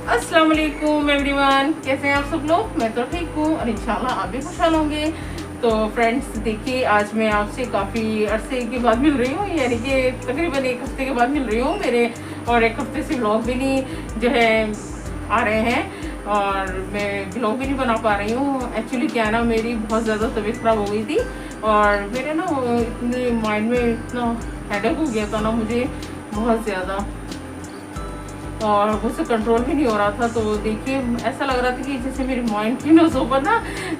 अस्सलाम वालेकुम एवरीवन, कैसे हैं आप सब लोग। मैं तो ठीक हूँ और इंशाल्लाह आप भी खुशहाल होंगे। तो फ्रेंड्स देखिए, आज मैं आपसे काफ़ी अरसे के बाद मिल रही हूँ, यानी कि तकरीबन एक हफ्ते के बाद मिल रही हूँ। मेरे और एक हफ्ते से व्लॉग भी नहीं जो है आ रहे हैं और मैं व्लॉग भी नहीं बना पा रही हूँ। एक्चुअली क्या है ना, मेरी बहुत ज़्यादा तबीयत ख़राब हो गई थी और मेरे ना इतने माइंड में इतना हेडेक हो गया था ना मुझे बहुत ज़्यादा, और मुझसे कंट्रोल भी नहीं हो रहा था। तो देखिए, ऐसा लग रहा था कि जैसे मेरी माइंड की नसों पर ना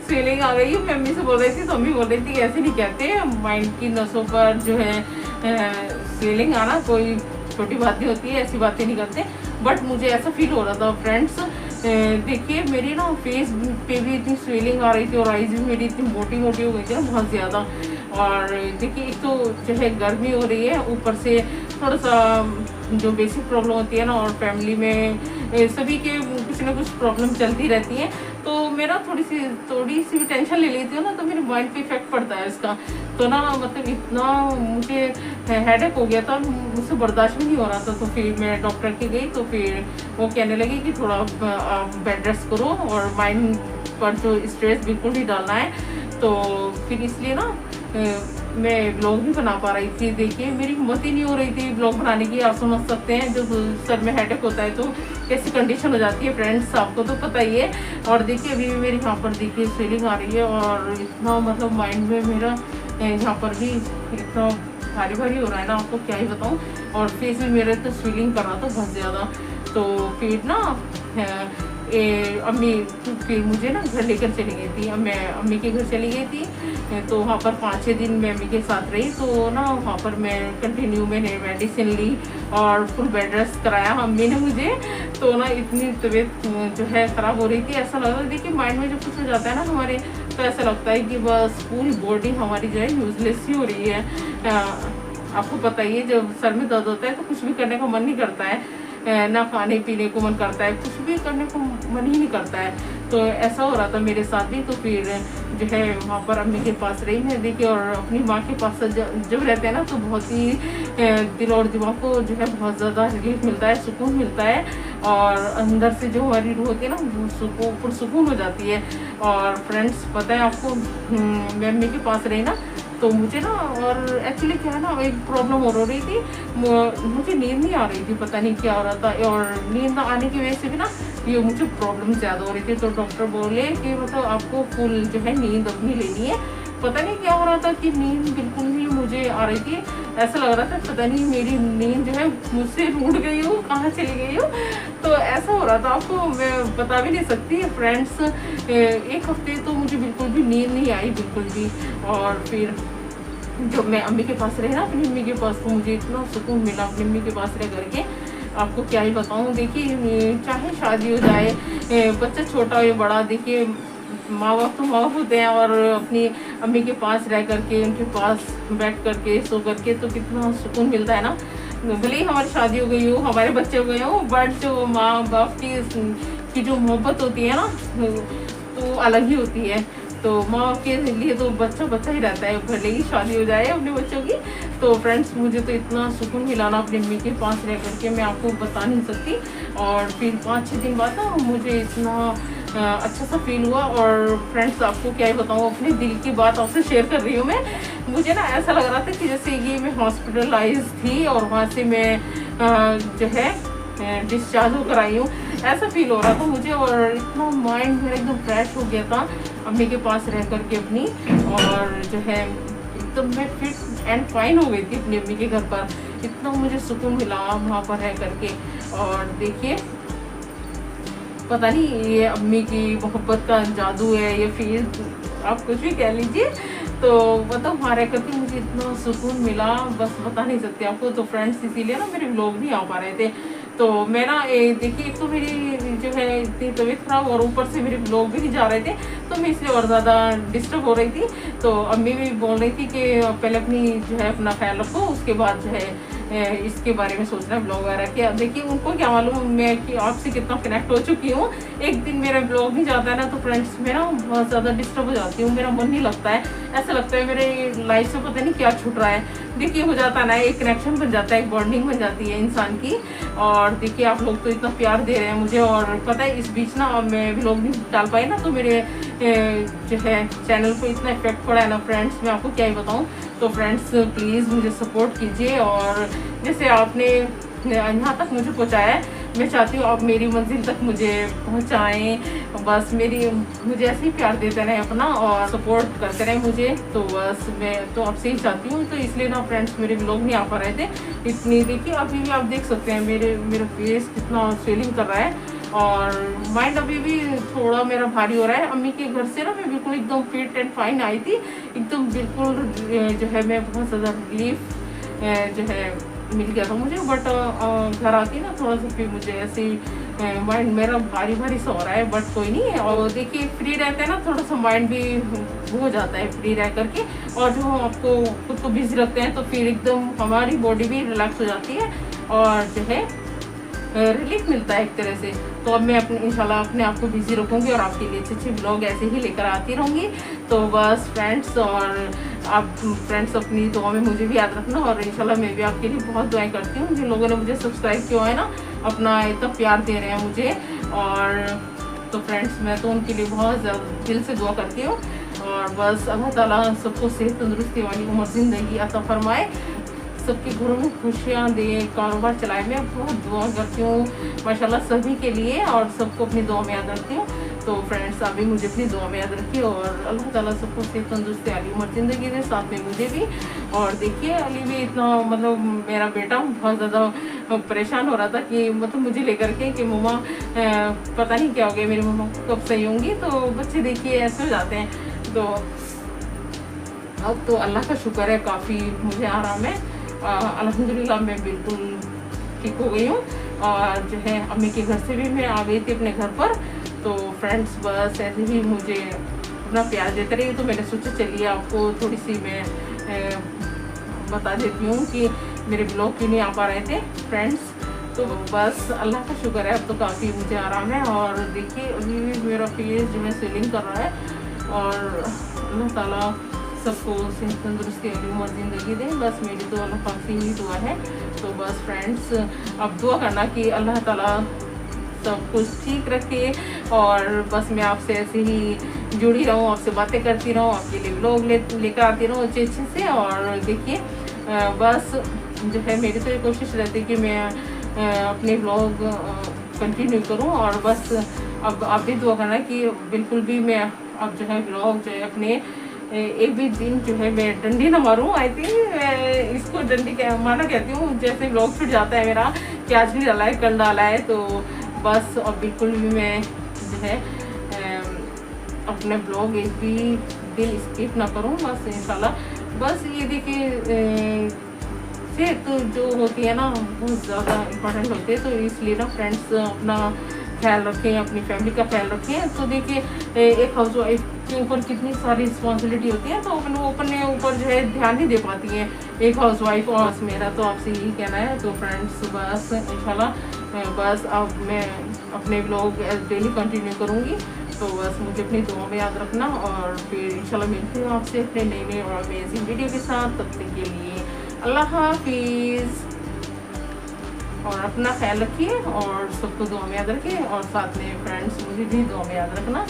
स्वेलिंग आ गई है। मैं अम्मी से बोल रही थी तो अम्मी बोल रही थी ऐसे नहीं कहते, माइंड की नसों पर जो है स्वेलिंग आना कोई छोटी बात नहीं होती है, ऐसी बातें नहीं करते। बट मुझे ऐसा फील हो रहा था फ्रेंड्स। देखिए, मेरी ना फेस पे भी इतनी स्वेलिंग आ रही थी और आईज भी मेरी इतनी मोटी मोटी हो गई थी ना बहुत ज़्यादा। और देखिए, एक तो जो है गर्मी हो रही है, ऊपर से थोड़ा सा जो बेसिक प्रॉब्लम होती है ना, और फैमिली में सभी के कुछ ना कुछ प्रॉब्लम चलती रहती है। तो मेरा थोड़ी सी भी टेंशन ले लेती हूँ ना, तो मेरे माइंड पे इफेक्ट पड़ता है इसका। तो ना मतलब इतना मुझे हेडेक हो गया था, मुझसे बर्दाश्त भी नहीं हो रहा था। तो फिर मैं डॉक्टर के गई तो फिर वो कहने लगी कि थोड़ा आप बेड रेस्ट करो और माइंड पर जो स्ट्रेस बिल्कुल नहीं डालना है। तो फिर इसलिए ना मैं ब्लॉग नहीं बना पा रही थी। देखिए, मेरी हिम्मत ही नहीं हो रही थी ब्लॉग बनाने की। आप समझ सकते हैं जब सर में हेडेक होता है तो कैसी कंडीशन हो जाती है फ्रेंड्स, आपको तो पता ही है। और देखिए, अभी भी मेरी यहाँ पर देखिए स्वेलिंग आ रही है और इतना मतलब माइंड में मेरा यहाँ पर भी इतना भारी भारी हो रहा है ना, आपको क्या ही बताऊँ। और फेस भी मेरा तो स्वेलिंग कर रहा था बहुत ज़्यादा। तो फिर ना अम्मी फिर मुझे ना घर लेकर चली गई थी। अब मैं अम्मी के घर चली गई थी, तो वहाँ पर 5-6 दिन मैं अम्मी के साथ रही। तो ना वहाँ पर मैं कंटिन्यू मैंने मेडिसिन ली और फुल बेड रेस्ट कराया अम्मी ने मुझे। तो ना इतनी तबीयत जो है ख़राब हो रही थी, ऐसा लग रहा था। देखिए, माइंड में जब कुछ हो जाता है ना हमारे, तो ऐसा लगता है कि बस पूरी बॉडी हमारी जो है यूजलेस ही हो रही है। आपको पता ही है, जब सर में दर्द होता है तो कुछ भी करने का मन नहीं करता है, ना खाने पीने को मन करता है, कुछ भी करने को मन ही नहीं करता है। तो ऐसा हो रहा था मेरे साथ भी। तो फिर जो है वहाँ पर अम्मी के पास रही मैं, देखिए। और अपनी माँ के पास जब रहते हैं ना तो बहुत ही दिल और दिमाग को जो है बहुत ज़्यादा रिलीफ मिलता है, सुकून मिलता है। और अंदर से जो हमारी रूह होती है ना वो पुरसुकून हो जाती है। और फ्रेंड्स, पता है आपको, मैं अम्मी के पास रही ना तो मुझे ना, और एक्चुअली क्या है ना, एक प्रॉब्लम हो रही थी, मुझे नींद नहीं आ रही थी, पता नहीं क्या हो रहा था। और नींद ना आने की वजह से भी ना ये मुझे प्रॉब्लम ज़्यादा हो रही थी। तो डॉक्टर बोले कि मतलब आपको फुल जो है नींद अपनी लेनी है। पता नहीं क्या हो रहा था कि नींद बिल्कुल नहीं मुझे आ रही थी। ऐसा लग रहा था पता नहीं मेरी नींद जो है मुझसे रूठ गई हो, कहाँ चली गई हो। तो ऐसा हो रहा था, आपको मैं बता भी नहीं सकती फ्रेंड्स। एक हफ्ते तो मुझे बिल्कुल भी नींद नहीं आई, बिल्कुल भी। और फिर जब मैं अम्मी के पास रही ना, अपनी अम्मी के पास, तो मुझे इतना सुकून मिला अपनी अम्मी के पास रह करके, आपको क्या ही बताऊँ। देखिए, चाहे शादी हो जाए, बच्चा छोटा हो या बड़ा, देखिए माँ बाप तो माँ बाप होते हैं। और अपनी अम्मी के पास रह करके, उनके पास बैठ करके, सो करके तो कितना सुकून मिलता है ना। भले ही हमारी शादी हो गई हो, हमारे बच्चे हो गए हो, बट जो माँ बाप की जो मोहब्बत होती है ना तो अलग ही होती है। तो माँ बाप के लिए तो बच्चा बच्चा ही रहता है, भले ही शादी हो जाए अपने बच्चों की। तो फ्रेंड्स, मुझे तो इतना सुकून मिला ना अपनी अम्मी के पास रह करके, मैं आपको बता नहीं सकती। और फिर 5-6 दिन बाद ना मुझे इतना अच्छा सा फील हुआ। और फ्रेंड्स, आपको क्या ही बताऊँ, अपने दिल की बात आपसे शेयर कर रही हूँ मैं। मुझे ना ऐसा लग रहा था कि जैसे ये मैं हॉस्पिटलाइज थी और वहाँ से मैं जो है डिस्चार्ज होकर आई हूँ, ऐसा फील हो रहा था मुझे। और इतना माइंड मेरा एकदम फ्रेश हो गया था अम्मी के पास रह करके अपनी। और जो है एकदम मैं फिट एंड फाइन हो गई थी अपनी अम्मी के घर पर। इतना मुझे सुकून मिला वहाँ पर रह करके। और देखिए, पता नहीं ये अम्मी की मोहब्बत का जादू है या फिर आप कुछ भी कह लीजिए। तो मतलब वहाँ रह करके मुझे इतना सुकून मिला, बस बता नहीं सकती आपको। तो फ्रेंड्स, इसीलिए ना मेरे व्लॉग नहीं आ पा रहे थे। तो मैं ना देखिए, एक तो मेरी जो है इतनी तबीयत खराब और ऊपर से मेरे व्लॉग भी नहीं जा रहे थे, तो मैं इसलिए और ज़्यादा डिस्टर्ब हो रही थी। तो अम्मी भी बोल रही थी कि पहले अपनी जो है अपना ख्याल रखो, उसके बाद जो है इसके बारे में सोच रहे हैं ब्लॉग वगैरह के। देखिए उनको क्या मालूम मैं कि आपसे कितना कनेक्ट हो चुकी हूँ। एक दिन मेरा ब्लॉग नहीं जाता है ना तो फ्रेंड्स मैं ना बहुत ज़्यादा डिस्टर्ब हो जाती हूँ, मेरा मन नहीं लगता है, ऐसा लगता है मेरे लाइफ से पता नहीं क्या छूट रहा है। देखिए हो जाता है ना, एक कनेक्शन बन जाता है, एक बॉन्डिंग बन जाती है इंसान की। और देखिए आप लोग तो इतना प्यार दे रहे हैं मुझे, और पता है इस बीच ना मैं व्लॉग नहीं डाल पाई ना तो मेरे जो है चैनल को इतना इफेक्ट पड़ा है ना फ्रेंड्स, मैं आपको क्या ही बताऊँ। तो फ्रेंड्स प्लीज़ मुझे सपोर्ट कीजिए, और जैसे आपने यहाँ तक मुझे पहुँचाया है, मैं चाहती हूँ आप मेरी मंजिल तक मुझे पहुँचाएँ। बस मुझे ऐसे ही प्यार देते रहें अपना, और सपोर्ट करते रहें मुझे। तो बस मैं तो आपसे ही चाहती हूँ, तो इसलिए ना फ्रेंड्स मेरे व्लॉग नहीं आ पा रहे थे इतनी। देखिए अभी भी आप देख सकते हैं मेरा फेस कितना स्वेलिंग कर रहा है, और माइंड अभी भी थोड़ा मेरा भारी हो रहा है। अम्मी के घर से ना मैं बिल्कुल एकदम फिट एंड फाइन आई थी, एकदम बिल्कुल जो है मैं बहुत ज़्यादा रिलीफ जो है मिल गया था मुझे। बट घर आती ना थोड़ा सा फिर मुझे ऐसे माइंड मेरा भारी भारी सा हो रहा है, बट कोई नहीं है। और देखिए फ्री रहते हैं ना थोड़ा सा माइंड भी हो जाता है फ्री रह करके, और जो हम आपको खुद को बिजी रखते हैं तो फिर एकदम हमारी बॉडी भी रिलैक्स हो जाती है, और जो है रिलीफ मिलता है एक तरह से। तो अब मैं इंशाल्लाह अपने आप को बिजी रखूँगी और आपके लिए अच्छे ब्लॉग ऐसे ही लेकर आती रहूँगी। तो बस फ्रेंड्स, और आप फ्रेंड्स अपनी दुआ में मुझे भी याद रखना, और इंशाल्लाह मैं भी आपके लिए बहुत दुआएं करती हूँ। जिन लोगों ने मुझे सब्सक्राइब किया है ना, अपना इतना प्यार दे रहे हैं मुझे, और तो फ्रेंड्स मैं तो उनके लिए बहुत ज़्यादा दिल से दुआ करती हूँ। और बस अल्लाह ताला सबको सेहत तंदुरुस्ती वाली उम्र ज़िंदगी अता फरमाए, सबके घरों में खुशियाँ दे, कारोबार चलाए। मैं बहुत दुआ करती हूँ माशाल्लाह सभी के लिए, और सबको अपनी दुआ में याद रखती हूँ। तो फ्रेंड्स आप भी मुझे अपनी दुआ में याद रखिए, और अल्लाह ताला सबको सेहत तंदुरुस्ती वाली उम्र ज़िंदगी दे, साथ में मुझे भी। और देखिए अली भी इतना मतलब मेरा बेटा बहुत ज़्यादा परेशान हो रहा था कि मतलब मुझे लेकर के कि मम्मा पता नहीं क्या हो गया, मेरी मम्मा कब सही होंगी। तो बच्चे देखिए ऐसे हो जाते हैं। तो अब तो अल्लाह का शुक्र है काफ़ी मुझे आराम है, अल्हम्दुलिल्लाह मैं बिल्कुल ठीक हो गई हूँ। और जो है अम्मी के घर से भी मैं आ गई थी अपने घर पर। तो फ्रेंड्स बस ऐसे ही मुझे अपना प्यार देते रहिए। तो मैंने सोचा चलिए आपको थोड़ी सी मैं बता देती हूँ कि मेरे ब्लॉग क्यों नहीं आ पा रहे थे फ्रेंड्स। तो बस अल्लाह का शुक्र है अब तो काफ़ी मुझे आराम है। और देखिए अभी भी मेरा फेस जो है स्वेलिंग कर रहा है, और अल्लाह ताला सबको सेहत तंदुरुस्ती वाली उम्र ज़िंदगी दे, बस मेरी तो अल्लाह पाक से ही दुआ है। तो बस फ्रेंड्स अब दुआ करना कि अल्लाह ताला सब कुछ ठीक रखे, और बस मैं आपसे ऐसे ही जुड़ी रहूँ, आपसे बातें करती रहूँ, आपके लिए व्लॉग लेकर आती रहूँ अच्छे से। और देखिए बस जो है मेरी तो ये कोशिश रहती है कि मैं अपने व्लॉग कंटिन्यू करूँ, और बस अब आप भी दुआ करना कि बिल्कुल भी मैं अब जो है व्लॉग जो है अपने एक भी दिन जो है मैं डंडी ना मारूँ। आई थिंक इसको डंडी मारना कहती हूँ, जैसे व्लॉग छूट जाता है मेरा कि आज नहीं डाला है कल डाला है। तो बस अब बिल्कुल भी मैं जो है अपने ब्लॉग एक भी दिन स्किप ना करूँ, बस इंशाल्लाह। बस ये देखिए सेहत जो होती है ना बहुत ज़्यादा इम्पोर्टेंट होती है, तो इसलिए ना फ्रेंड्स अपना ख्याल रखें, अपनी फैमिली का ख्याल रखें। तो देखिए एक हाउस वाइफ के ऊपर कितनी सारी रिस्पॉन्सिबिलिटी होती है, तो अपने ऊपर जो है ध्यान नहीं दे पाती है एक हाउस वाइफ। और मेरा तो आपसे यही कहना है। तो फ्रेंड्स बस इंशाल्लाह बस अब मैं अपने व्लॉग डेली कंटिन्यू करूँगी। तो बस मुझे अपनी दुआ में याद रखना, और फिर इंशाल्लाह मिलती हूँ आपसे अपने नए और अमेजिंग वीडियो के साथ। तब तक के लिए अल्लाह हाफिज़, और अपना ख्याल रखिए, और सबको दुआ में याद रखिए, और साथ में फ्रेंड्स मुझे भी दुआ में याद रखना।